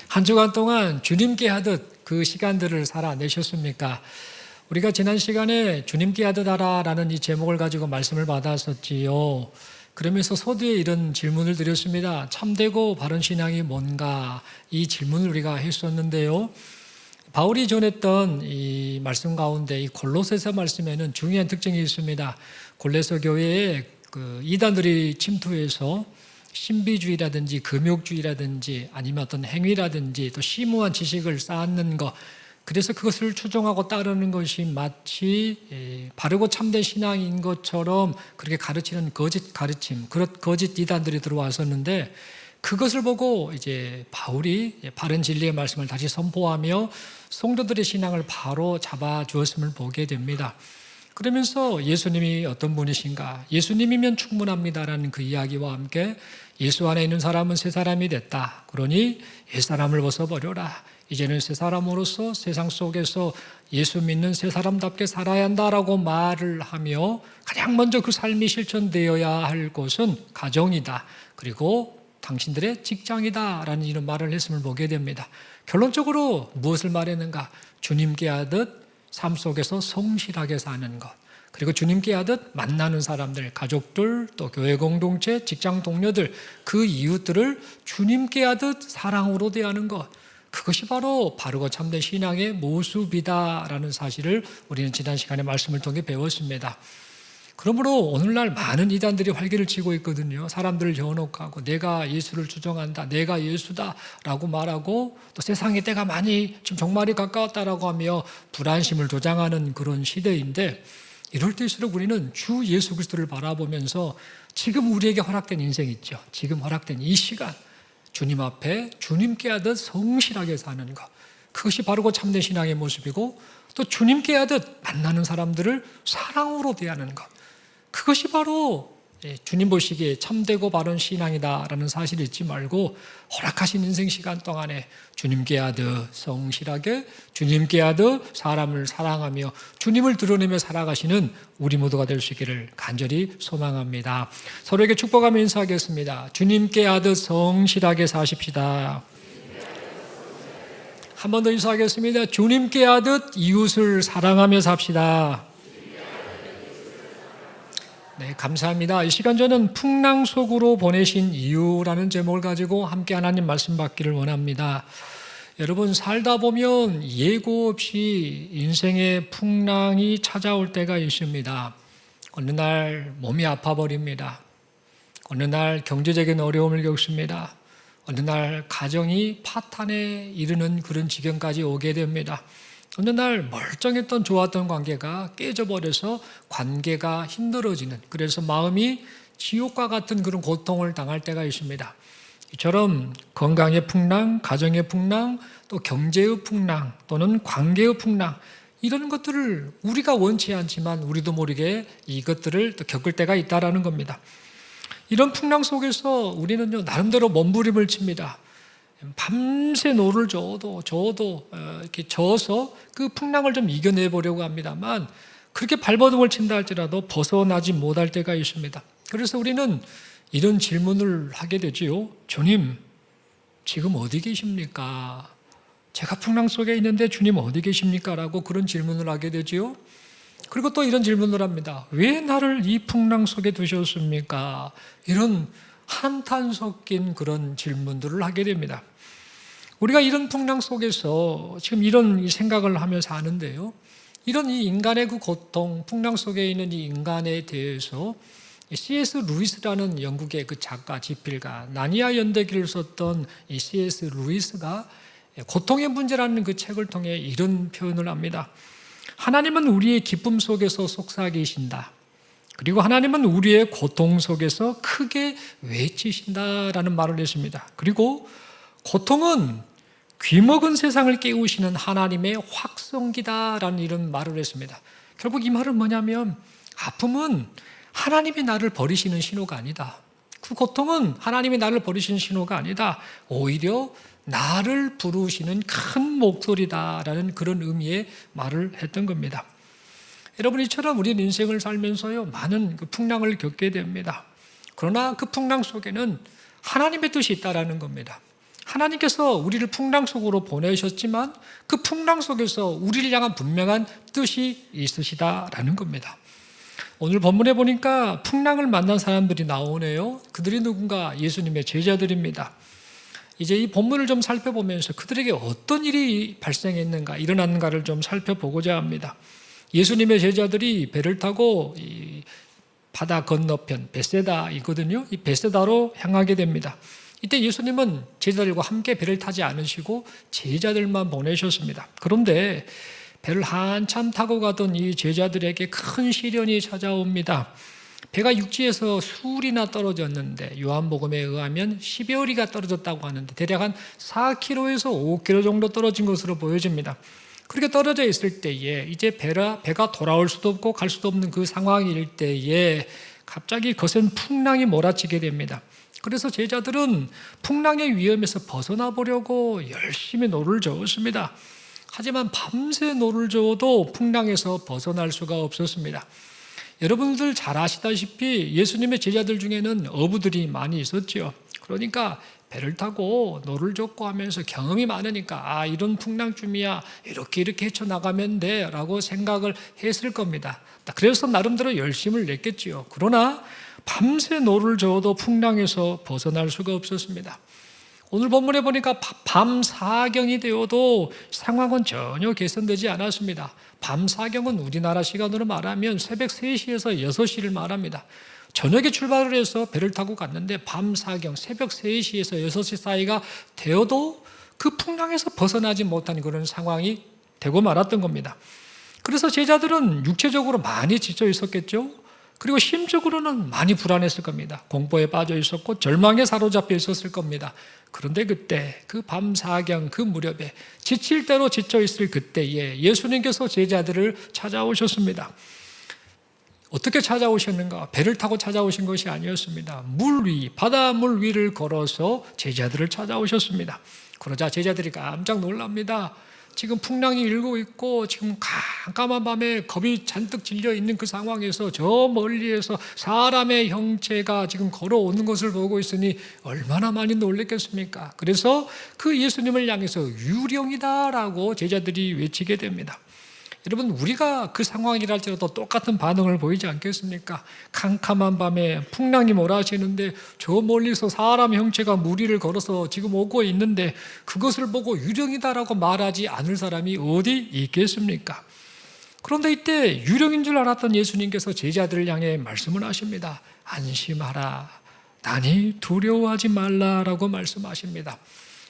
한 주간 동안 주님께 하듯 그 시간들을 살아내셨습니까? 우리가 지난 시간에 주님께 하듯 하라라는 이 제목을 가지고 말씀을 받았었지요. 그러면서 서두에 이런 질문을 드렸습니다. 참되고 바른 신앙이 뭔가? 이 질문을 우리가 했었는데요. 바울이 전했던 이 말씀 가운데 이 골로새서 말씀에는 중요한 특징이 있습니다. 골로새 교회에 그 이단들이 침투해서 신비주의라든지 금욕주의라든지 아니면 어떤 행위라든지 또 심오한 지식을 쌓는 것, 그래서 그것을 추종하고 따르는 것이 마치 바르고 참된 신앙인 것처럼 그렇게 가르치는 거짓 가르침, 그런 거짓 이단들이 들어왔었는데, 그것을 보고 이제 바울이 바른 진리의 말씀을 다시 선포하며 성도들의 신앙을 바로 잡아 주었음을 보게 됩니다. 그러면서 예수님이 어떤 분이신가? 예수님이면 충분합니다라는 그 이야기와 함께 예수 안에 있는 사람은 새 사람이 됐다. 그러니 옛사람을 벗어버려라. 이제는 새 사람으로서 세상 속에서 예수 믿는 새 사람답게 살아야 한다라고 말을 하며, 가장 먼저 그 삶이 실천되어야 할 곳은 가정이다. 그리고 당신들의 직장이다라는 이런 말을 했음을 보게 됩니다. 결론적으로 무엇을 말했는가? 주님께 하듯 삶 속에서 성실하게 사는 것, 그리고 주님께 하듯 만나는 사람들, 가족들, 또 교회 공동체, 직장 동료들, 그 이웃들을 주님께 하듯 사랑으로 대하는 것, 그것이 바로 바르고 참된 신앙의 모습이다라는 사실을 우리는 지난 시간에 말씀을 통해 배웠습니다. 그러므로 오늘날 많은 이단들이 활기를 치고 있거든요. 사람들을 현혹하고 내가 예수를 주장한다, 내가 예수다라고 말하고, 또 세상의 때가 많이 지금 종말이 가까웠다라고 하며 불안심을 조장하는 그런 시대인데, 이럴 때일수록 우리는 주 예수 그리스도를 바라보면서 지금 우리에게 허락된 인생 있죠. 지금 허락된 이 시간, 주님 앞에 주님께 하듯 성실하게 사는 것, 그것이 바르고 참된 신앙의 모습이고, 또 주님께 하듯 만나는 사람들을 사랑으로 대하는 것, 그것이 바로 주님 보시기에 참되고 바른 신앙이다라는 사실을 잊지 말고, 허락하신 인생 시간 동안에 주님께 하듯 성실하게, 주님께 하듯 사람을 사랑하며 주님을 드러내며 살아가시는 우리 모두가 될 수 있기를 간절히 소망합니다. 서로에게 축복하며 인사하겠습니다. 주님께 하듯 성실하게 사십시다. 한 번 더 인사하겠습니다. 주님께 하듯 이웃을 사랑하며 삽시다. 네, 감사합니다. 이 시간 저는 풍랑 속으로 보내신 이유라는 제목을 가지고 함께 하나님 말씀 받기를 원합니다. 여러분, 살다 보면 예고 없이 인생의 풍랑이 찾아올 때가 있습니다. 어느 날 몸이 아파버립니다. 어느 날 경제적인 어려움을 겪습니다. 어느 날 가정이 파탄에 이르는 그런 지경까지 오게 됩니다. 어느 날 멀쩡했던 좋았던 관계가 깨져버려서 관계가 힘들어지는, 그래서 마음이 지옥과 같은 그런 고통을 당할 때가 있습니다. 이처럼 건강의 풍랑, 가정의 풍랑, 또 경제의 풍랑, 또는 관계의 풍랑, 이런 것들을 우리가 원치 않지만 우리도 모르게 이것들을 또 겪을 때가 있다라는 겁니다. 이런 풍랑 속에서 우리는요, 나름대로 몸부림을 칩니다. 밤새 노를 저어도 이렇게 저어서 그 풍랑을 좀 이겨내 보려고 합니다만, 그렇게 발버둥을 친다 할지라도 벗어나지 못할 때가 있습니다. 그래서 우리는 이런 질문을 하게 되지요. 주님, 지금 어디 계십니까? 제가 풍랑 속에 있는데 주님 어디 계십니까? 라고 그런 질문을 하게 되지요. 그리고 또 이런 질문을 합니다. 왜 나를 이 풍랑 속에 두셨습니까? 이런 한탄 섞인 그런 질문들을 하게 됩니다. 우리가 이런 풍랑 속에서 지금 이런 생각을 하면서 사는데요, 이런 이 인간의 그 고통, 풍랑 속에 있는 이 인간에 대해서 C.S. 루이스라는 영국의 그 작가, 지필가, 나니아 연대기를 썼던 이 C.S. 루이스가 고통의 문제라는 그 책을 통해 이런 표현을 합니다. 하나님은 우리의 기쁨 속에서 속삭이신다. 그리고 하나님은 우리의 고통 속에서 크게 외치신다라는 말을 했습니다. 그리고 고통은 귀먹은 세상을 깨우시는 하나님의 확성기다라는 이런 말을 했습니다. 결국 이 말은 뭐냐면, 아픔은 하나님이 나를 버리시는 신호가 아니다. 그 고통은 하나님이 나를 버리시는 신호가 아니다. 오히려 나를 부르시는 큰 목소리다라는 그런 의미의 말을 했던 겁니다. 여러분, 이처럼 우리는 인생을 살면서요, 많은 그 풍랑을 겪게 됩니다. 그러나 그 풍랑 속에는 하나님의 뜻이 있다라는 겁니다. 하나님께서 우리를 풍랑 속으로 보내셨지만 그 풍랑 속에서 우리를 향한 분명한 뜻이 있으시다라는 겁니다. 오늘 본문에 보니까 풍랑을 만난 사람들이 나오네요. 그들이 누군가? 예수님의 제자들입니다. 이제 이 본문을 좀 살펴보면서 그들에게 어떤 일이 발생했는가, 일어났는가를 좀 살펴보고자 합니다. 예수님의 제자들이 배를 타고 이 바다 건너편 베세다이거든요. 이 베세다로 향하게 됩니다. 이때 예수님은 제자들과 함께 배를 타지 않으시고 제자들만 보내셨습니다. 그런데 배를 한참 타고 가던 이 제자들에게 큰 시련이 찾아옵니다. 배가 육지에서 수울이나 떨어졌는데 요한복음에 의하면 10여 리가 떨어졌다고 하는데 대략 한 4km에서 5km 정도 떨어진 것으로 보여집니다. 그렇게 떨어져 있을 때에 이제 배가 돌아올 수도 없고 갈 수도 없는 그 상황일 때에 갑자기 거센 풍랑이 몰아치게 됩니다. 그래서 제자들은 풍랑의 위험에서 벗어나 보려고 열심히 노를 저었습니다. 하지만 밤새 노를 저어도 풍랑에서 벗어날 수가 없었습니다. 여러분들 잘 아시다시피 예수님의 제자들 중에는 어부들이 많이 있었죠. 그러니까 배를 타고 노를 젓고 하면서 경험이 많으니까 이런 풍랑쯤이야 이렇게 헤쳐나가면 돼 라고 생각을 했을 겁니다. 그래서 나름대로 열심을 냈겠지요. 그러나 밤새 노를 저어도 풍랑에서 벗어날 수가 없었습니다. 오늘 본문에 보니까 밤 사경이 되어도 상황은 전혀 개선되지 않았습니다. 밤 사경은 우리나라 시간으로 말하면 새벽 3시에서 6시를 말합니다. 저녁에 출발을 해서 배를 타고 갔는데 밤 사경, 새벽 3시에서 6시 사이가 되어도 그 풍랑에서 벗어나지 못한 그런 상황이 되고 말았던 겁니다. 그래서 제자들은 육체적으로 많이 지쳐 있었겠죠. 그리고 심적으로는 많이 불안했을 겁니다. 공포에 빠져 있었고 절망에 사로잡혀 있었을 겁니다. 그런데 그때 그 밤 사경 그 무렵에 지칠 대로 지쳐 있을 그때에 예수님께서 제자들을 찾아오셨습니다. 어떻게 찾아오셨는가? 배를 타고 찾아오신 것이 아니었습니다. 물 위, 바닷물 위를 걸어서 제자들을 찾아오셨습니다. 그러자 제자들이 깜짝 놀랍니다. 지금 풍랑이 일고 있고 지금 깜깜한 밤에 겁이 잔뜩 질려 있는 그 상황에서 저 멀리에서 사람의 형체가 지금 걸어오는 것을 보고 있으니 얼마나 많이 놀랐겠습니까? 그래서 그 예수님을 향해서 유령이다라고 제자들이 외치게 됩니다. 여러분, 우리가 그 상황이랄지라도 똑같은 반응을 보이지 않겠습니까? 캄캄한 밤에 풍랑이 몰아치는데 저 멀리서 사람 형체가 물 위를 걸어서 지금 오고 있는데 그것을 보고 유령이다라고 말하지 않을 사람이 어디 있겠습니까? 그런데 이때 유령인 줄 알았던 예수님께서 제자들을 향해 말씀을 하십니다. 안심하라, 나니 두려워하지 말라라고 말씀하십니다.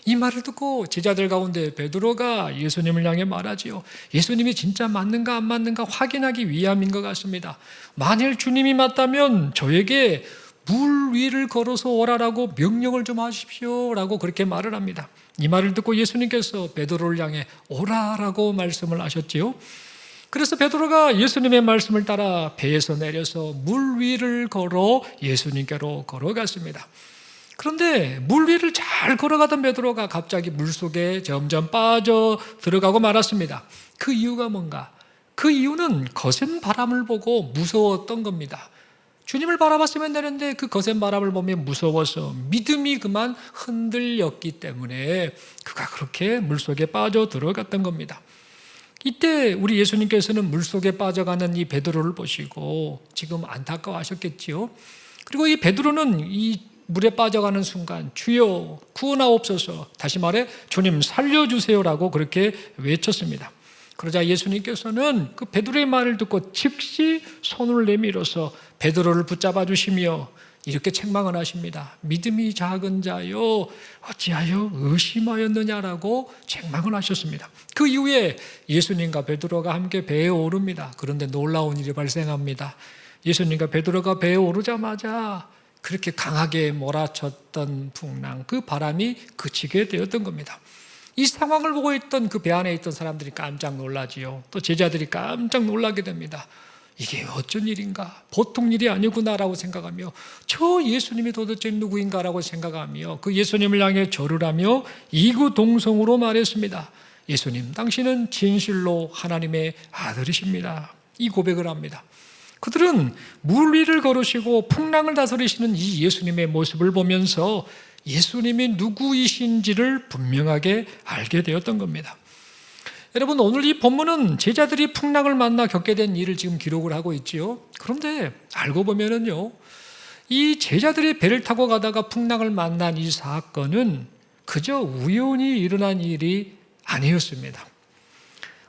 이 말을 듣고 제자들 가운데 베드로가 예수님을 향해 말하지요. 예수님이 진짜 맞는가 안 맞는가 확인하기 위함인 것 같습니다. 만일 주님이 맞다면 저에게 물 위를 걸어서 오라라고 명령을 좀 하십시오 라고 그렇게 말을 합니다. 이 말을 듣고 예수님께서 베드로를 향해 오라라고 말씀을 하셨지요. 그래서 베드로가 예수님의 말씀을 따라 배에서 내려서 물 위를 걸어 예수님께로 걸어갔습니다. 그런데 물 위를 잘 걸어가던 베드로가 갑자기 물속에 점점 빠져 들어가고 말았습니다. 그 이유가 뭔가? 그 이유는 거센 바람을 보고 무서웠던 겁니다. 주님을 바라봤으면 되는데 그 거센 바람을 보며 무서워서 믿음이 그만 흔들렸기 때문에 그가 그렇게 물속에 빠져 들어갔던 겁니다. 이때 우리 예수님께서는 물속에 빠져가는 이 베드로를 보시고 지금 안타까워하셨겠지요. 그리고 이 베드로는 이 물에 빠져가는 순간 주여 구원하옵소서, 다시 말해 주님 살려주세요라고 그렇게 외쳤습니다. 그러자 예수님께서는 그 베드로의 말을 듣고 즉시 손을 내밀어서 베드로를 붙잡아 주시며 이렇게 책망을 하십니다. 믿음이 작은 자여 어찌하여 의심하였느냐라고 책망을 하셨습니다. 그 이후에 예수님과 베드로가 함께 배에 오릅니다. 그런데 놀라운 일이 발생합니다. 예수님과 베드로가 배에 오르자마자 그렇게 강하게 몰아쳤던 풍랑, 그 바람이 그치게 되었던 겁니다. 이 상황을 보고 있던 그 배 안에 있던 사람들이 깜짝 놀라지요. 또 제자들이 깜짝 놀라게 됩니다. 이게 어쩐 일인가? 보통 일이 아니구나라고 생각하며 저 예수님이 도대체 누구인가라고 생각하며 그 예수님을 향해 절을 하며 이구동성으로 말했습니다. 예수님, 당신은 진실로 하나님의 아들이십니다. 이 고백을 합니다. 그들은 물 위를 걸으시고 풍랑을 다스리시는 이 예수님의 모습을 보면서 예수님이 누구이신지를 분명하게 알게 되었던 겁니다. 여러분, 오늘 이 본문은 제자들이 풍랑을 만나 겪게 된 일을 지금 기록을 하고 있지요. 그런데 알고 보면은요, 이 제자들이 배를 타고 가다가 풍랑을 만난 이 사건은 그저 우연히 일어난 일이 아니었습니다.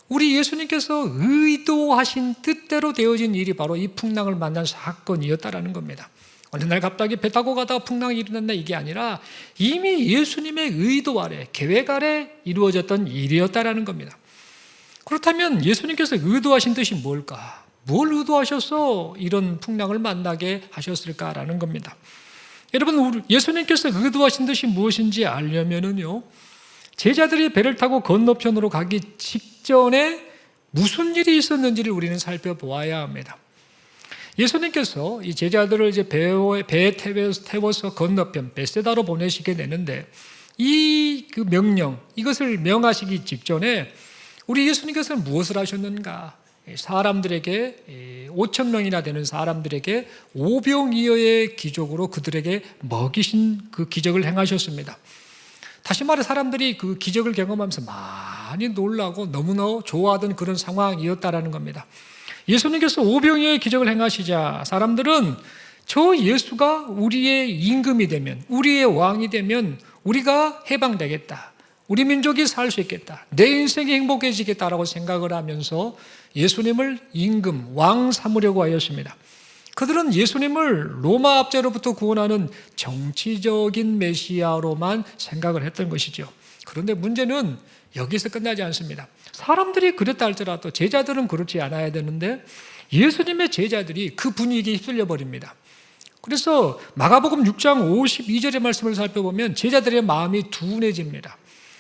우리 예수님께서 의도하신 뜻대로 되어진 일이 바로 이 풍랑을 만난 사건이었다라는 겁니다. 어느 날 갑자기 배 타고 가다가 풍랑이 일어났나 이게 아니라 이미 예수님의 의도 아래, 계획 아래 이루어졌던 일이었다라는 겁니다. 그렇다면 예수님께서 의도하신 뜻이 뭘까? 뭘 의도하셔서 이런 풍랑을 만나게 하셨을까라는 겁니다. 여러분, 예수님께서 의도하신 뜻이 무엇인지 알려면은요, 제자들이 배를 타고 건너편으로 가기 직전에 무슨 일이 있었는지를 우리는 살펴보아야 합니다. 예수님께서 이 제자들을 이제 배에 태워서 건너편 베세다로 보내시게 되는데 이 그 명령, 이것을 명하시기 직전에 우리 예수님께서는 무엇을 하셨는가? 사람들에게 5천 명이나 되는 사람들에게 오병이어의 기적으로 그들에게 먹이신 그 기적을 행하셨습니다. 다시 말해 사람들이 그 기적을 경험하면서 많이 놀라고 너무나 좋아하던 그런 상황이었다라는 겁니다. 예수님께서 오병이어의 기적을 행하시자 사람들은 저 예수가 우리의 임금이 되면, 우리의 왕이 되면 우리가 해방되겠다, 우리 민족이 살 수 있겠다, 내 인생이 행복해지겠다라고 생각을 하면서 예수님을 임금, 왕 삼으려고 하였습니다. 그들은 예수님을 로마 압제로부터 구원하는 정치적인 메시아로만 생각을 했던 것이죠. 그런데 문제는 여기서 끝나지 않습니다. 사람들이 그랬다 할지라도 제자들은 그렇지 않아야 되는데 예수님의 제자들이 그 분위기에 휩쓸려 버립니다. 그래서 마가복음 6장 52절의 말씀을 살펴보면 제자들의 마음이 둔해집니다.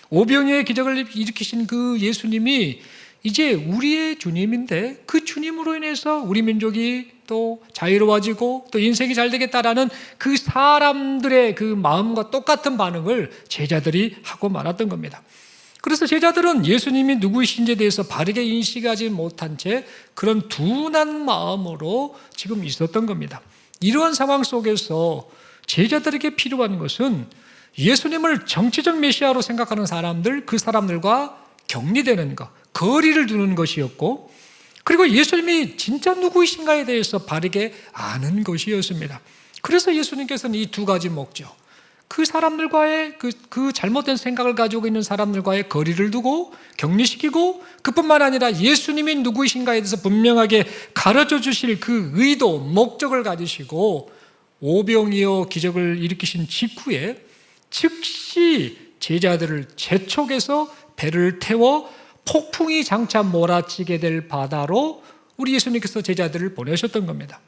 오병이어의 기적을 일으키신 그 예수님이 이제 우리의 주님인데 그 주님으로 인해서 우리 민족이 또 자유로워지고 또 인생이 잘 되겠다라는 그 사람들의 그 마음과 똑같은 반응을 제자들이 하고 말았던 겁니다. 그래서 제자들은 예수님이 누구이신지에 대해서 바르게 인식하지 못한 채 그런 둔한 마음으로 지금 있었던 겁니다. 이러한 상황 속에서 제자들에게 필요한 것은 예수님을 정치적 메시아로 생각하는 사람들, 그 사람들과 격리되는 것, 거리를 두는 것이었고, 그리고 예수님이 진짜 누구이신가에 대해서 바르게 아는 것이었습니다. 그래서 예수님께서는 이 두 가지 목적, 그 사람들과의 그 잘못된 생각을 가지고 있는 사람들과의 거리를 두고 격리시키고, 그뿐만 아니라 예수님이 누구이신가에 대해서 분명하게 가르쳐 주실 그 의도, 목적을 가지시고 오병이어 기적을 일으키신 직후에 즉시 제자들을 재촉해서 배를 태워 폭풍이 장차 몰아치게 될 바다로 우리 예수님께서 제자들을 보내셨던 겁니다.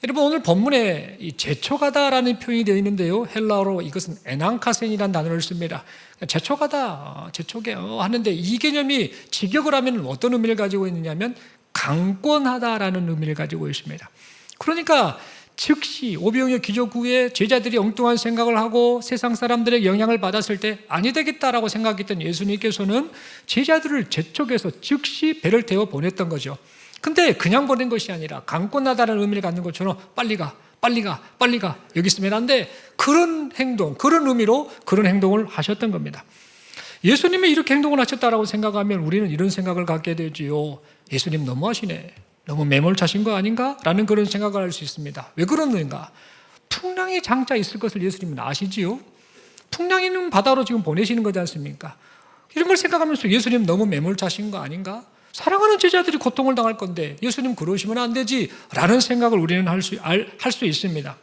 여러분, 오늘 본문에 이 재촉하다라는 표현이 되어 있는데요, 헬라어로 이것은 에난카센이라는 단어를 씁니다. 재촉하다, 재촉해 하는데 이 개념이 직역을 하면 어떤 의미를 가지고 있느냐면 강권하다라는 의미를 가지고 있습니다. 그러니까 즉시 오병이어 기적 후에 제자들이 엉뚱한 생각을 하고 세상 사람들의 영향을 받았을 때 아니 되겠다라고 생각했던 예수님께서는 제자들을 재촉해서 즉시 배를 태워 보냈던 거죠. 근데 그냥 보낸 것이 아니라 강권하다는 의미를 갖는 것처럼 빨리 가, 빨리 가, 빨리 가, 여기 있으면 안 돼, 그런 행동, 그런 의미로 그런 행동을 하셨던 겁니다. 예수님이 이렇게 행동을 하셨다라고 생각하면 우리는 이런 생각을 갖게 되지요. 예수님 너무하시네, 너무 매몰차신 거 아닌가? 라는 그런 생각을 할 수 있습니다. 왜 그러는가? 풍랑이 장차 있을 것을 예수님은 아시지요? 풍랑이 있는 바다로 지금 보내시는 거지 않습니까? 이런 걸 생각하면서 예수님 너무 매몰차신 거 아닌가? 사랑하는 제자들이 고통을 당할 건데 예수님 그러시면 안 되지 라는 생각을 우리는 할 수 있습니다.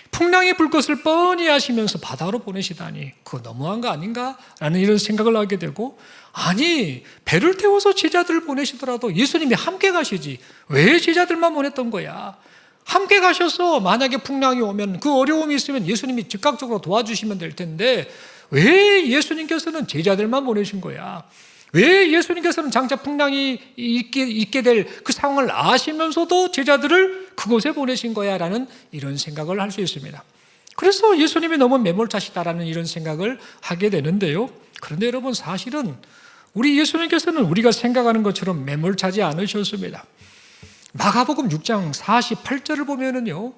풍랑이 불 것을 뻔히 아시면서 바다로 보내시다니 그거 너무한 거 아닌가? 라는 이런 생각을 하게 되고, 아니 배를 태워서 제자들을 보내시더라도 예수님이 함께 가시지 왜 제자들만 보냈던 거야? 함께 가셔서 만약에 풍랑이 오면 그 어려움이 있으면 예수님이 즉각적으로 도와주시면 될 텐데 왜 예수님께서는 제자들만 보내신 거야? 왜 예수님께서는 장차 풍랑이 있게 될 그 상황을 아시면서도 제자들을 그곳에 보내신 거야? 라는 이런 생각을 할 수 있습니다. 그래서 예수님이 너무 매몰차시다라는 이런 생각을 하게 되는데요. 그런데 여러분, 사실은 우리 예수님께서는 우리가 생각하는 것처럼 매몰차지 않으셨습니다. 마가복음 6장 48절을 보면은요,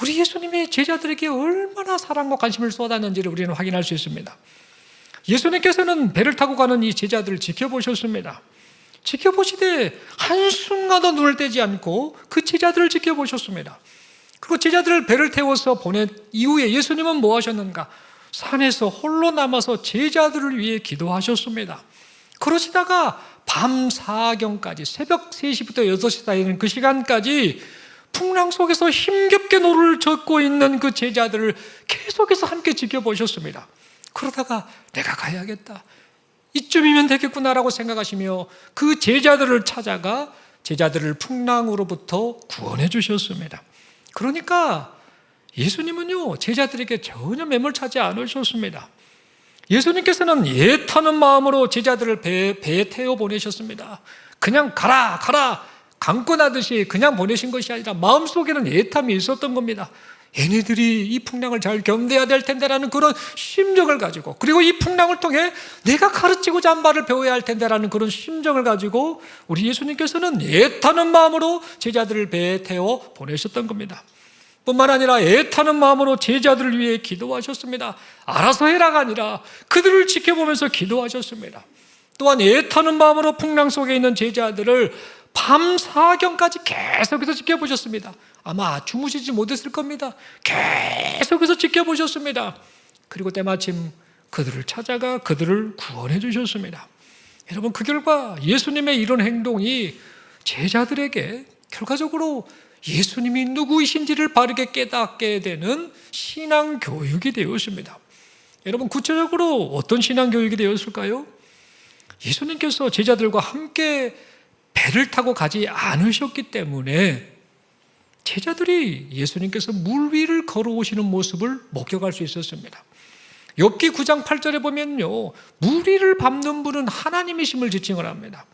우리 예수님이 제자들에게 얼마나 사랑과 관심을 쏟았는지를 우리는 확인할 수 있습니다. 예수님께서는 배를 타고 가는 이 제자들을 지켜보셨습니다. 지켜보시되 한순간도 눈을 떼지 않고 그 제자들을 지켜보셨습니다. 그리고 제자들을 배를 태워서 보낸 이후에 예수님은 뭐 하셨는가? 산에서 홀로 남아서 제자들을 위해 기도하셨습니다. 그러시다가 밤 사경까지 새벽 3시부터 6시 사이는 그 시간까지 풍랑 속에서 힘겹게 노를 젓고 있는 그 제자들을 계속해서 함께 지켜보셨습니다. 그러다가 내가 가야겠다, 이쯤이면 되겠구나라고 생각하시며 그 제자들을 찾아가 제자들을 풍랑으로부터 구원해 주셨습니다. 그러니까 예수님은요, 제자들에게 전혀 매몰차지 않으셨습니다. 예수님께서는 애타는 마음으로 제자들을 배에 태워 보내셨습니다. 그냥 가라 강권하듯이 그냥 보내신 것이 아니라 마음속에는 애탐이 있었던 겁니다. 얘네들이 이 풍랑을 잘 견뎌야 될 텐데라는 그런 심정을 가지고, 그리고 이 풍랑을 통해 내가 가르치고자 한 바를 배워야 할 텐데라는 그런 심정을 가지고 우리 예수님께서는 애타는 마음으로 제자들을 배에 태워 보내셨던 겁니다. 뿐만 아니라 애타는 마음으로 제자들을 위해 기도하셨습니다. 알아서 해라가 아니라 그들을 지켜보면서 기도하셨습니다. 또한 애타는 마음으로 풍랑 속에 있는 제자들을 밤 사경까지 계속해서 지켜보셨습니다. 아마 주무시지 못했을 겁니다. 계속해서 지켜보셨습니다. 그리고 때마침 그들을 찾아가 그들을 구원해 주셨습니다. 여러분, 그 결과 예수님의 이런 행동이 제자들에게 결과적으로 예수님이 누구이신지를 바르게 깨닫게 되는 신앙 교육이 되었습니다. 여러분, 구체적으로 어떤 신앙 교육이 되었을까요? 예수님께서 제자들과 함께 배를 타고 가지 않으셨기 때문에 제자들이 예수님께서 물 위를 걸어오시는 모습을 목격할 수 있었습니다. 욥기 9장 8절에 보면요, 물 위를 밟는 분은 하나님이심을 지칭을 합니다.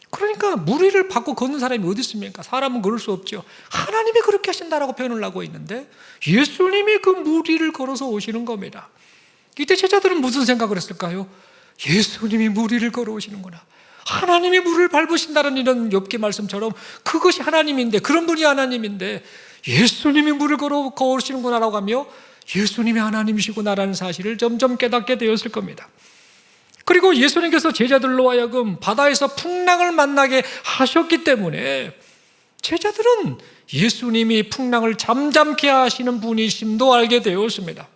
그러니까 물 위를 밟고 걷는 사람이 어디 있습니까? 사람은 그럴 수 없죠. 하나님이 그렇게 하신다라고 표현을 하고 있는데 예수님이 그 물 위를 걸어서 오시는 겁니다. 이때 제자들은 무슨 생각을 했을까요? 예수님이 물 위를 걸어오시는구나, 하나님이 물을 밟으신다는 이런 욥기 말씀처럼 그것이 하나님인데, 그런 분이 하나님인데 예수님이 물을 걸어오시는구나라고 하며 예수님이 하나님이시구나라는 사실을 점점 깨닫게 되었을 겁니다. 그리고 예수님께서 제자들로 하여금 바다에서 풍랑을 만나게 하셨기 때문에 제자들은 예수님이 풍랑을 잠잠케 하시는 분이심도 알게 되었습니다.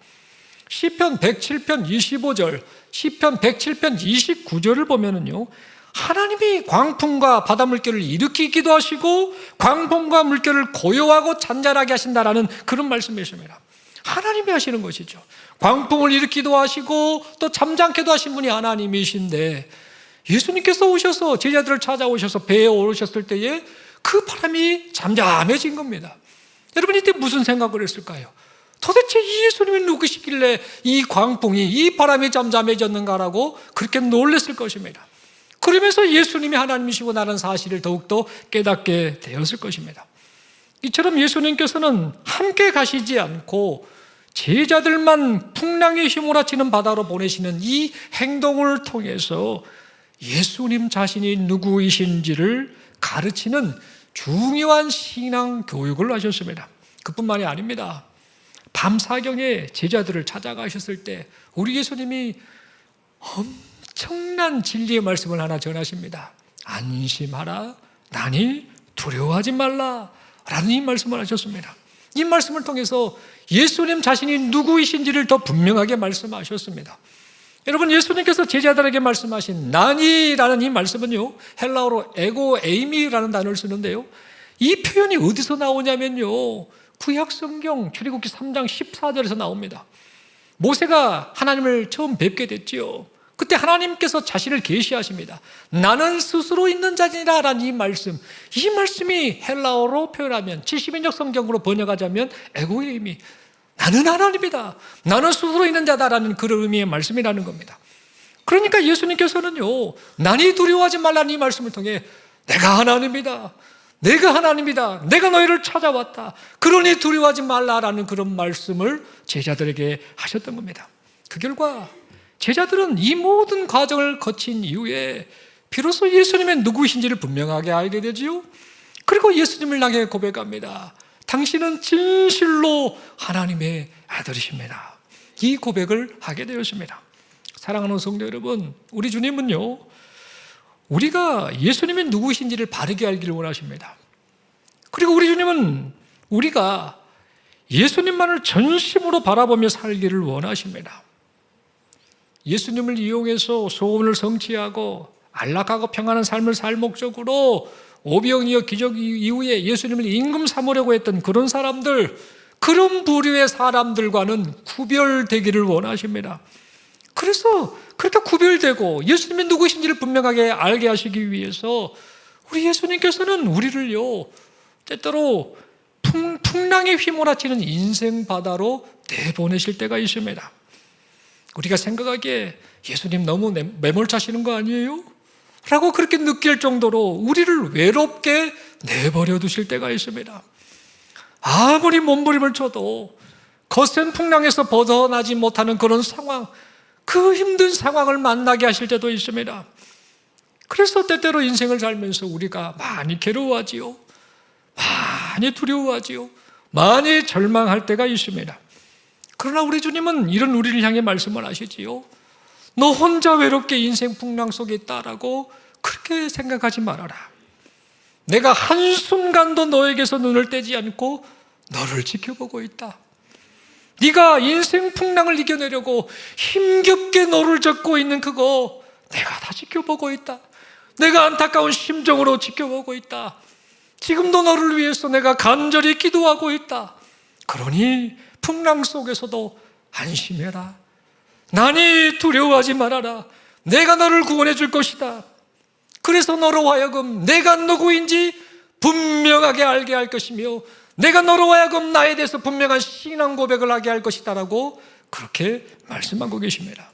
시편 107편 25절, 시편 107편 29절을 보면은요, 하나님이 광풍과 바다 물결을 일으키기도 하시고 광풍과 물결을 고요하고 잔잔하게 하신다라는 그런 말씀이십니다. 하나님이 하시는 것이죠. 광풍을 일으키기도 하시고 또 잠잠케도 하신 분이 하나님이신데 예수님께서 오셔서 제자들을 찾아오셔서 배에 오르셨을 때에 그 바람이 잠잠해진 겁니다. 여러분, 이때 무슨 생각을 했을까요? 도대체 이 예수님이 누구시길래 이 광풍이, 이 바람이 잠잠해졌는가라고 그렇게 놀랐을 것입니다. 그러면서 예수님이 하나님이시구나라는 사실을 더욱더 깨닫게 되었을 것입니다. 이처럼 예수님께서는 함께 가시지 않고 제자들만 풍랑에 휘몰아치는 바다로 보내시는 이 행동을 통해서 예수님 자신이 누구이신지를 가르치는 중요한 신앙 교육을 하셨습니다. 그뿐만이 아닙니다. 밤 사경에 제자들을 찾아가셨을 때 우리 예수님이 엄청난 진리의 말씀을 하나 전하십니다. 안심하라, 나니 두려워하지 말라 라는 이 말씀을 하셨습니다. 이 말씀을 통해서 예수님 자신이 누구이신지를 더 분명하게 말씀하셨습니다. 여러분, 예수님께서 제자들에게 말씀하신 나니라는 이 말씀은요, 헬라어로 에고 에이미라는 단어를 쓰는데요, 이 표현이 어디서 나오냐면요, 구약성경 출애굽기 3장 14절에서 나옵니다. 모세가 하나님을 처음 뵙게 됐지요. 그때 하나님께서 자신을 계시하십니다. 나는 스스로 있는 자니라 라는 이 말씀이 헬라어로 표현하면 70인역 성경으로 번역하자면 에고에이미, 나는 하나님이다, 나는 스스로 있는 자다라는 그런 의미의 말씀이라는 겁니다. 그러니까 예수님께서는요, 나니 두려워하지 말라는 이 말씀을 통해 내가 하나님이다, 내가 너희를 찾아왔다, 그러니 두려워하지 말라라는 그런 말씀을 제자들에게 하셨던 겁니다. 그 결과 제자들은 이 모든 과정을 거친 이후에 비로소 예수님의 누구이신지를 분명하게 알게 되지요. 그리고 예수님을 향해 고백합니다. 당신은 진실로 하나님의 아들이십니다. 이 고백을 하게 되었습니다. 사랑하는 성도 여러분, 우리 주님은요, 우리가 예수님이 누구신지를 바르게 알기를 원하십니다. 그리고 우리 주님은 우리가 예수님만을 전심으로 바라보며 살기를 원하십니다. 예수님을 이용해서 소원을 성취하고 안락하고 평안한 삶을 살 목적으로 오병이어 기적 이후에 예수님을 임금 삼으려고 했던 그런 사람들, 그런 부류의 사람들과는 구별되기를 원하십니다. 그래서 그렇게 구별되고 예수님이 누구신지를 분명하게 알게 하시기 위해서 우리 예수님께서는 우리를요, 때때로 풍랑에 휘몰아치는 인생 바다로 내보내실 때가 있습니다. 우리가 생각하기에 예수님 너무 매몰차시는 거 아니에요? 라고 그렇게 느낄 정도로 우리를 외롭게 내버려 두실 때가 있습니다. 아무리 몸부림을 쳐도 거센 풍랑에서 벗어나지 못하는 그런 상황, 그 힘든 상황을 만나게 하실 때도 있습니다. 그래서 때때로 인생을 살면서 우리가 많이 괴로워하지요, 많이 두려워하지요, 많이 절망할 때가 있습니다. 그러나 우리 주님은 이런 우리를 향해 말씀을 하시지요. 너 혼자 외롭게 인생 풍랑 속에 있다라고 그렇게 생각하지 말아라. 내가 한순간도 너에게서 눈을 떼지 않고 너를 지켜보고 있다. 네가 인생 풍랑을 이겨내려고 힘겹게 너를 잡고 있는 그거 내가 다 지켜보고 있다. 내가 안타까운 심정으로 지켜보고 있다. 지금도 너를 위해서 내가 간절히 기도하고 있다. 그러니 풍랑 속에서도 안심해라. 난이 두려워하지 말아라. 내가 너를 구원해 줄 것이다. 그래서 너로 하여금 내가 누구인지 분명하게 알게 할 것이며 내가 너로 하여금 나에 대해서 분명한 신앙 고백을 하게 할 것이다 라고 그렇게 말씀하고 계십니다.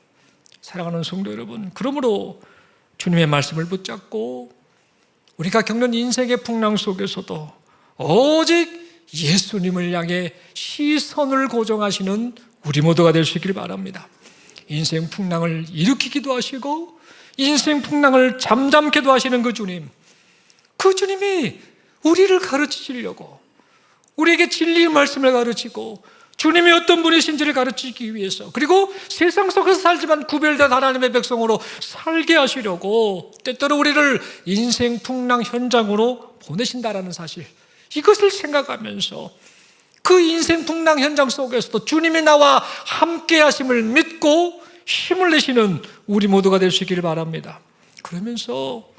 사랑하는 성도 여러분, 그러므로 주님의 말씀을 붙잡고 우리가 겪는 인생의 풍랑 속에서도 오직 예수님을 향해 시선을 고정하시는 우리 모두가 될 수 있기를 바랍니다. 인생 풍랑을 일으키기도 하시고 인생 풍랑을 잠잠케도 하시는 그 주님이 우리를 가르치시려고, 우리에게 진리의 말씀을 가르치고 주님이 어떤 분이신지를 가르치기 위해서, 그리고 세상 속에서 살지만 구별된 하나님의 백성으로 살게 하시려고 때때로 우리를 인생 풍랑 현장으로 보내신다라는 사실, 이것을 생각하면서 그 인생 풍랑 현장 속에서도 주님이 나와 함께 하심을 믿고 힘을 내시는 우리 모두가 될 수 있기를 바랍니다. 그러면서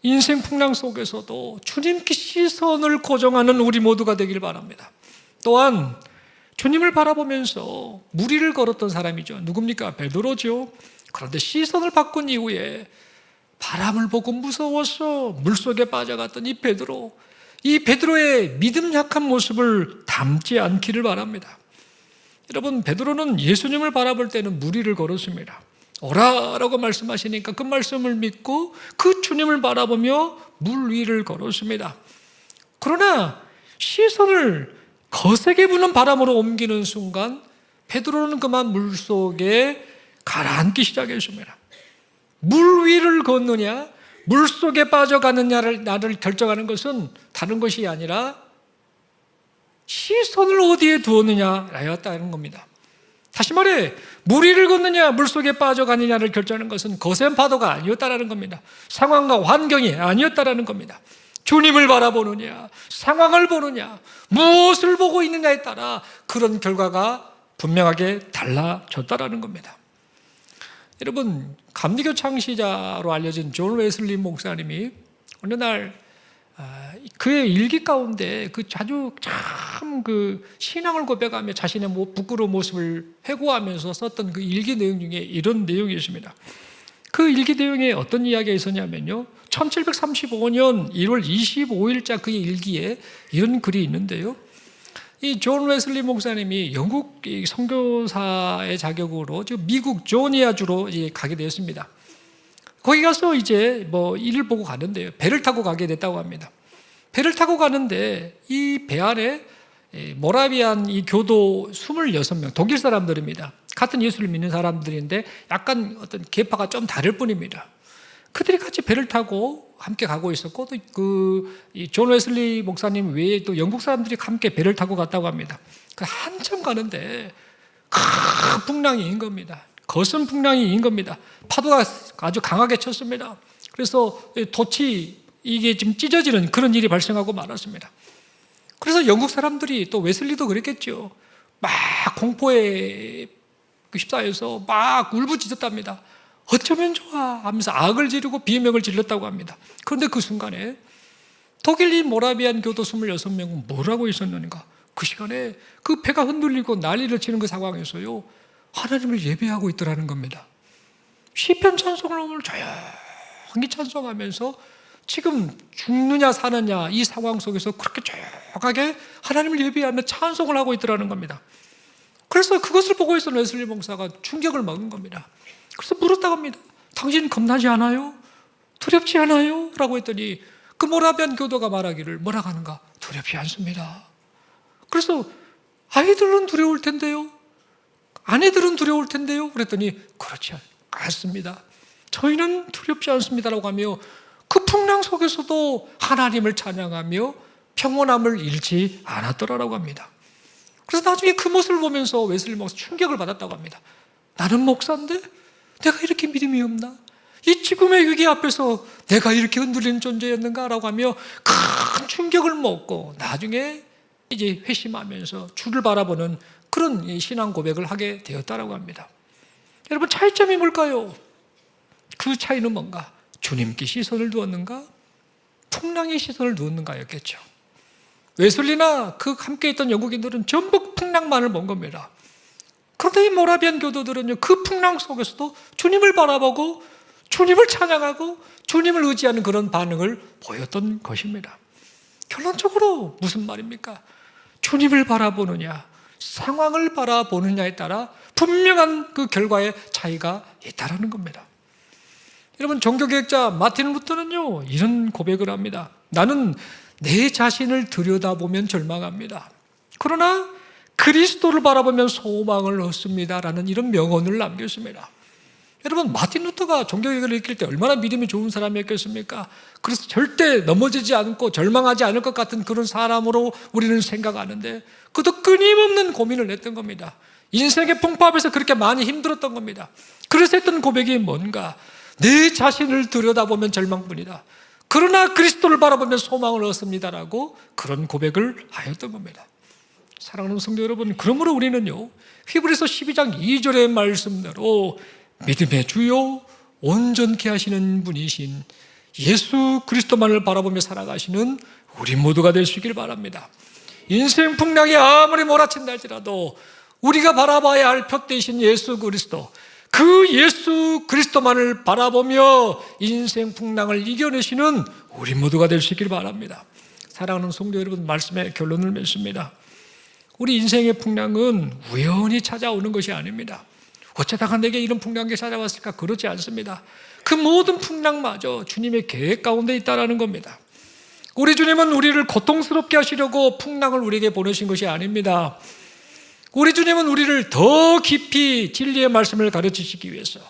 인생 풍랑 속에서도 주님께 시선을 고정하는 우리 모두가 되기를 바랍니다. 또한 주님을 바라보면서 무리를 걸었던 사람이죠. 누굽니까? 베드로죠. 그런데 시선을 바꾼 이후에 바람을 보고 무서워서 물속에 빠져갔던 이 베드로의 믿음 약한 모습을 담지 않기를 바랍니다. 여러분, 베드로는 예수님을 바라볼 때는 무리를 걸었습니다. 오라라고 말씀하시니까 그 말씀을 믿고 그 주님을 바라보며 물 위를 걸었습니다. 그러나 시선을 거세게 부는 바람으로 옮기는 순간 베드로는 그만 물속에 가라앉기 시작했습니다. 물 위를 걷느냐 물속에 빠져가느냐를 나를 결정하는 것은 다른 것이 아니라 시선을 어디에 두었느냐였다는 겁니다. 다시 말해 물 위를 걷느냐 물속에 빠져가느냐를 결정하는 것은 거센 파도가 아니었다는 겁니다. 상황과 환경이 아니었다는 겁니다. 주님을 바라보느냐 상황을 보느냐 무엇을 보고 있느냐에 따라 그런 결과가 분명하게 달라졌다는 겁니다. 여러분, 감리교 창시자로 알려진 존 웨슬리 목사님이 어느 날 그의 일기 가운데 아주 참 신앙을 고백하며 자신의 부끄러운 모습을 회고하면서 썼던 그 일기 내용 중에 이런 내용이 있습니다. 그 일기 내용에 어떤 이야기가 있었냐면요, 1735년 1월 25일자 그의 일기에 이런 글이 있는데요, 이 존 웨슬리 목사님이 영국 선교사의 자격으로 미국 조니아주로 가게 되었습니다. 거기 가서 이제 일을 보고 가는데요, 배를 타고 가게 됐다고 합니다. 배를 타고 가는데 이 배 안에 모라비안 이 교도 26명, 독일 사람들입니다. 같은 예수를 믿는 사람들인데 약간 어떤 계파가 좀 다를 뿐입니다. 그들이 같이 배를 타고 함께 가고 있었고, 또 존 웨슬리 목사님 외에 또 영국 사람들이 함께 배를 타고 갔다고 합니다. 한참 가는데 큰 풍랑이 인 겁니다. 거센 풍랑이 인 겁니다. 파도가 아주 강하게 쳤습니다. 그래서 돛이 이게 지금 찢어지는 그런 일이 발생하고 말았습니다. 그래서 영국 사람들이, 또 웨슬리도 그랬겠죠, 막 공포에 휩싸여서 막 울부짖었답니다. 어쩌면 좋아 하면서 악을 지르고 비명을 질렀다고 합니다. 그런데 그 순간에 독일인 모라비안 교도 26명은 뭘 하고 있었는가? 그 시간에 그 배가 흔들리고 난리를 치는 그 상황에서요, 하나님을 예배하고 있더라는 겁니다. 시편 찬송을 오늘 조용히 찬송하면서 지금 죽느냐 사느냐 이 상황 속에서 그렇게 조용하게 하나님을 예배하며 찬송을 하고 있더라는 겁니다. 그래서 그것을 보고 있던 웨슬리 목사가 충격을 먹은 겁니다. 그래서 물었다고 합니다. 당신 겁나지 않아요? 두렵지 않아요? 라고 했더니 그 모라비안 교도가 말하기를 뭐라고 하는가? 두렵지 않습니다. 그래서 아이들은 두려울 텐데요? 아내들은 두려울 텐데요? 그랬더니 그렇지 않습니다. 저희는 두렵지 않습니다라고 하며 그 풍랑 속에서도 하나님을 찬양하며 평온함을 잃지 않았더라라고 합니다. 그래서 나중에 그 모습을 보면서 웨슬리 목사 충격을 받았다고 합니다. 나는 목사인데 내가 이렇게 믿음이 없나? 이 죽음의 위기 앞에서 내가 이렇게 흔들리는 존재였는가라고 하며 큰 충격을 먹고 나중에 이제 회심하면서 주를 바라보는 그런 신앙 고백을 하게 되었다라고 합니다. 여러분, 차이점이 뭘까요? 그 차이는 뭔가? 주님께 시선을 두었는가? 풍랑에 시선을 두었는가였겠죠. 웨슬리나 그 함께 있던 영국인들은 전부 풍랑만을 본 겁니다. 그런데 이 모라비안 교도들은요, 그 풍랑 속에서도 주님을 바라보고 주님을 찬양하고 주님을 의지하는 그런 반응을 보였던 것입니다. 결론적으로 무슨 말입니까? 주님을 바라보느냐, 상황을 바라보느냐에 따라 분명한 그 결과의 차이가 있다는 겁니다. 여러분, 종교개혁자 마틴 루터는요, 이런 고백을 합니다. 나는 내 자신을 들여다보면 절망합니다. 그러나 그리스도를 바라보면 소망을 얻습니다라는 이런 명언을 남겼습니다. 여러분, 마틴 루터가 종교개혁을 일으킬 때 얼마나 믿음이 좋은 사람이었겠습니까? 그래서 절대 넘어지지 않고 절망하지 않을 것 같은 그런 사람으로 우리는 생각하는데, 그도 끊임없는 고민을 했던 겁니다. 인생의 풍파에서 그렇게 많이 힘들었던 겁니다. 그래서 했던 고백이 뭔가? 내 자신을 들여다보면 절망뿐이다. 그러나 그리스도를 바라보면 소망을 얻습니다라고 그런 고백을 하였던 겁니다. 사랑하는 성도 여러분, 그러므로 우리는요, 히브리서 12장 2절의 말씀대로 믿음의 주요 온전케 하시는 분이신 예수 그리스도만을 바라보며 살아가시는 우리 모두가 될 수 있길 바랍니다. 인생 풍랑이 아무리 몰아친다 할지라도 우리가 바라봐야 할 푯대이신 예수 그리스도, 그 예수 그리스도만을 바라보며 인생 풍랑을 이겨내시는 우리 모두가 될 수 있길 바랍니다. 사랑하는 성도 여러분, 말씀의 결론을 맺습니다. 우리 인생의 풍랑은 우연히 찾아오는 것이 아닙니다. 어쩌다가 내게 이런 풍랑이 찾아왔을까? 그렇지 않습니다. 그 모든 풍랑마저 주님의 계획 가운데 있다는 겁니다. 우리 주님은 우리를 고통스럽게 하시려고 풍랑을 우리에게 보내신 것이 아닙니다. 우리 주님은 우리를 더 깊이 진리의 말씀을 가르치시기 위해서,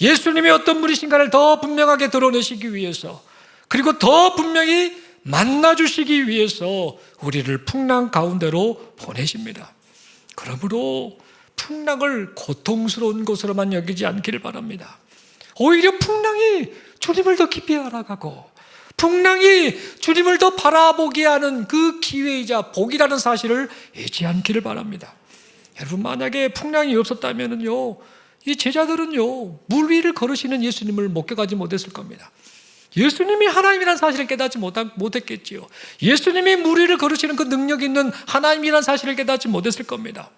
예수님이 어떤 분이신가를 더 분명하게 드러내시기 위해서, 그리고 더 분명히 만나주시기 위해서 우리를 풍랑 가운데로 보내십니다. 그러므로 풍랑을 고통스러운 것으로만 여기지 않기를 바랍니다. 오히려 풍랑이 주님을 더 깊이 알아가고 풍랑이 주님을 더 바라보게 하는 그 기회이자 복이라는 사실을 잊지 않기를 바랍니다. 여러분, 만약에 풍랑이 없었다면요, 이 제자들은요, 물 위를 걸으시는 예수님을 목격하지 못했을 겁니다. 예수님이 하나님이라는 사실을 깨닫지 못했겠지요. 예수님이 물 위를 걸으시는 그 능력 있는 하나님이라는 사실을 깨닫지 못했을 겁니다.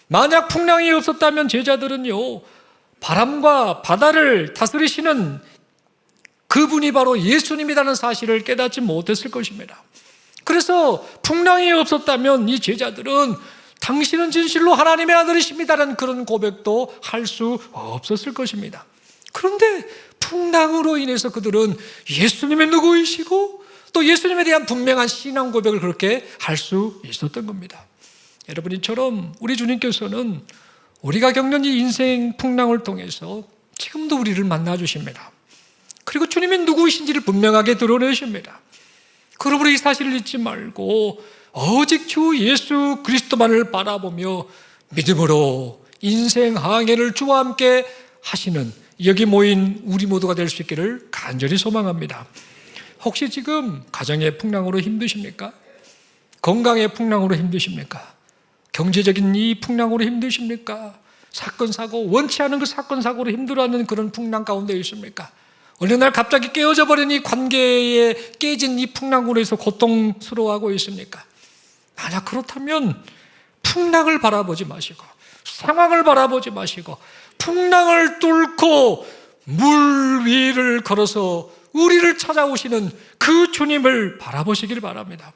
만약 풍랑이 없었다면 제자들은요, 바람과 바다를 다스리시는 그분이 바로 예수님이라는 사실을 깨닫지 못했을 것입니다. 그래서 풍랑이 없었다면 이 제자들은 당신은 진실로 하나님의 아들이십니다라는 그런 고백도 할 수 없었을 것입니다. 그런데 풍랑으로 인해서 그들은 예수님의 누구이시고 또 예수님에 대한 분명한 신앙 고백을 그렇게 할 수 있었던 겁니다. 여러분, 이처럼 우리 주님께서는 우리가 겪는 이 인생 풍랑을 통해서 지금도 우리를 만나 주십니다. 그리고 주님이 누구이신지를 분명하게 드러내십니다. 그러므로 이 사실을 잊지 말고 오직 주 예수 그리스도만을 바라보며 믿음으로 인생 항해를 주와 함께 하시는 여기 모인 우리 모두가 될 수 있기를 간절히 소망합니다. 혹시 지금 가정의 풍랑으로 힘드십니까? 건강의 풍랑으로 힘드십니까? 경제적인 이 풍랑으로 힘드십니까? 사건, 사고, 원치 않은 그 사건, 사고로 힘들어하는 그런 풍랑 가운데 있습니까? 어느 날 갑자기 깨어져 버린 이 관계에 깨진 이 풍랑으로 해서 고통스러워하고 있습니까? 만약 그렇다면 풍랑을 바라보지 마시고 상황을 바라보지 마시고 풍랑을 뚫고 물 위를 걸어서 우리를 찾아오시는 그 주님을 바라보시길 바랍니다.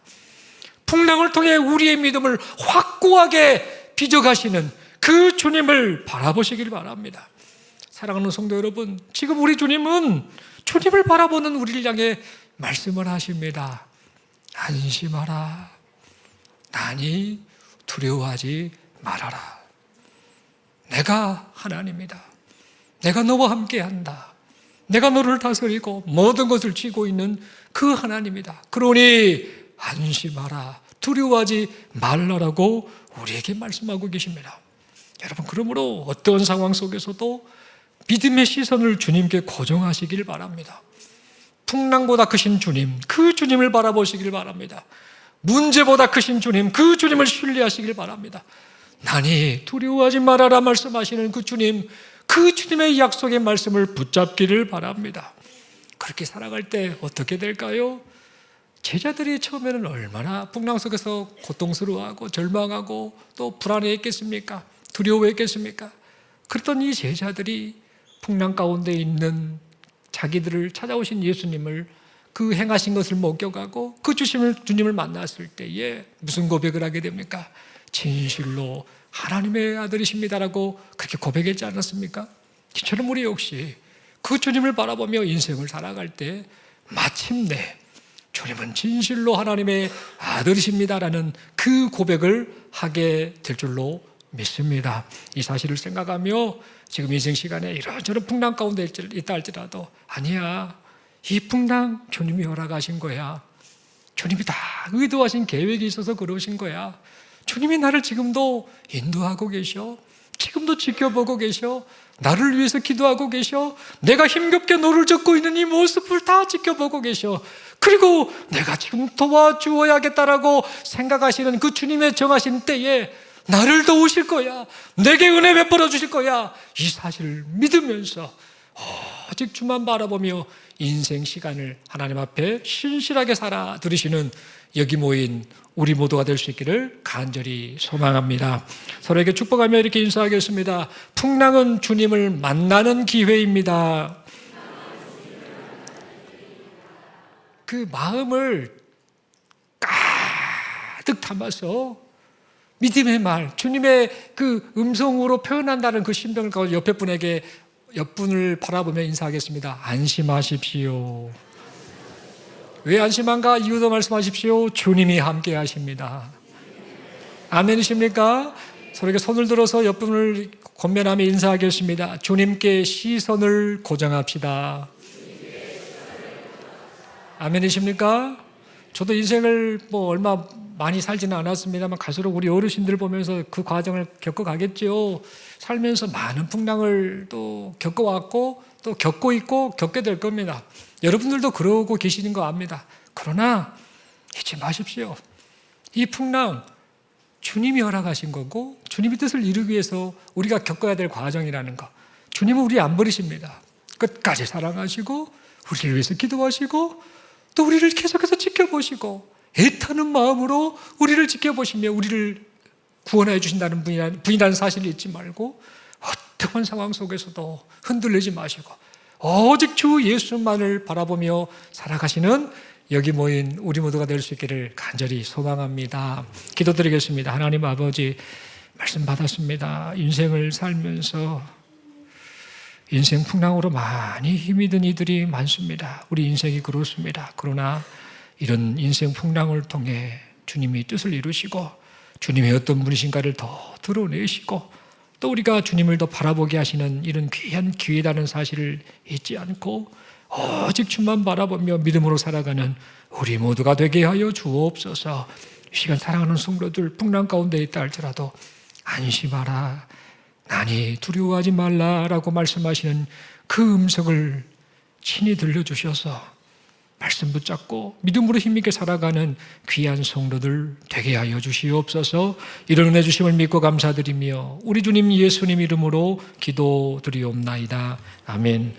풍랑을 통해 우리의 믿음을 확고하게 빚어가시는 그 주님을 바라보시길 바랍니다. 사랑하는 성도 여러분, 지금 우리 주님은 주님을 바라보는 우리를 향해 말씀을 하십니다. 안심하라. 나니 두려워하지 말아라. 내가 하나님이다. 내가 너와 함께한다. 내가 너를 다스리고 모든 것을 쥐고 있는 그 하나님이다. 그러니 안심하라. 두려워하지 말라라고 우리에게 말씀하고 계십니다. 여러분, 그러므로 어떤 상황 속에서도 믿음의 시선을 주님께 고정하시길 바랍니다. 풍랑보다 크신 주님, 그 주님을 바라보시길 바랍니다. 문제보다 크신 주님, 그 주님을 신뢰하시길 바랍니다. 나니 두려워하지 말아라 말씀하시는 그 주님, 그 주님의 약속의 말씀을 붙잡기를 바랍니다. 그렇게 살아갈 때 어떻게 될까요? 제자들이 처음에는 얼마나 풍랑 속에서 고통스러워하고 절망하고 또 불안해했겠습니까? 두려워했겠습니까? 그랬던 이 제자들이 풍랑 가운데 있는 자기들을 찾아오신 예수님을 그 행하신 것을 목격하고 그 주님을 만났을 때에 무슨 고백을 하게 됩니까? 진실로 하나님의 아들이십니다라고 그렇게 고백했지 않았습니까? 이처럼 우리 역시 그 주님을 바라보며 인생을 살아갈 때 마침내 주님은 진실로 하나님의 아들이십니다라는 그 고백을 하게 될 줄로 믿습니다. 이 사실을 생각하며 지금 인생 시간에 이런저런 풍랑 가운데 있다 할지라도 아니야, 이 풍랑 주님이 허락하신 거야. 주님이 다 의도하신 계획이 있어서 그러신 거야. 주님이 나를 지금도 인도하고 계셔. 지금도 지켜보고 계셔. 나를 위해서 기도하고 계셔. 내가 힘겹게 노를 젓고 있는 이 모습을 다 지켜보고 계셔. 그리고 내가 지금 도와주어야겠다라고 생각하시는 그 주님의 정하신 때에 나를 도우실 거야. 내게 은혜 베풀어 주실 거야. 이 사실을 믿으면서 오직 주만 바라보며 인생 시간을 하나님 앞에 신실하게 살아 들으시는 여기 모인 우리 모두가 될 수 있기를 간절히 소망합니다. 서로에게 축복하며 이렇게 인사하겠습니다. 풍랑은 주님을 만나는 기회입니다. 그 마음을 가득 담아서 믿음의 말, 주님의 그 음성으로 표현한다는 그 심정을 가지고 옆 분을 바라보며 인사하겠습니다. 안심하십시오. 왜 안심한가? 이유도 말씀하십시오. 주님이 함께 하십니다. 아멘이십니까? 서로에게 손을 들어서 옆 분을 권면하며 인사하겠습니다. 주님께 시선을 고정합시다. 아멘이십니까? 저도 인생을 얼마 많이 살지는 않았습니다만 갈수록 우리 어르신들 보면서 그 과정을 겪어가겠죠. 살면서 많은 풍랑을 또 겪어왔고 또 겪고 있고 겪게 될 겁니다. 여러분들도 그러고 계시는 거 압니다. 그러나 잊지 마십시오. 이 풍랑 주님이 허락하신 거고 주님의 뜻을 이루기 위해서 우리가 겪어야 될 과정이라는 거. 주님은 우리 안 버리십니다. 끝까지 사랑하시고 우리를 위해서 기도하시고 또 우리를 계속해서 지켜보시고 애타는 마음으로 우리를 지켜보시며 우리를 구원해 주신다는 분이라는 사실을 잊지 말고 어떠한 상황 속에서도 흔들리지 마시고 오직 주 예수만을 바라보며 살아가시는 여기 모인 우리 모두가 될 수 있기를 간절히 소망합니다. 기도드리겠습니다. 하나님 아버지, 말씀 받았습니다. 인생을 살면서 인생 풍랑으로 많이 힘이 든 이들이 많습니다. 우리 인생이 그렇습니다. 그러나 이런 인생 풍랑을 통해 주님이 뜻을 이루시고 주님이 어떤 분이신가를 더 드러내시고 또 우리가 주님을 더 바라보게 하시는 이런 귀한 기회라는 사실을 잊지 않고 오직 주만 바라보며 믿음으로 살아가는 우리 모두가 되게 하여 주옵소서. 이 시간 사랑하는 성도들 풍랑 가운데 있다 할지라도 안심하라, 나니 두려워하지 말라라고 말씀하시는 그 음성을 친히 들려주셔서 말씀 붙잡고 믿음으로 힘있게 살아가는 귀한 성도들 되게 하여 주시옵소서. 이런 은혜 주심을 믿고 감사드리며 우리 주님 예수님 이름으로 기도드리옵나이다. 아멘.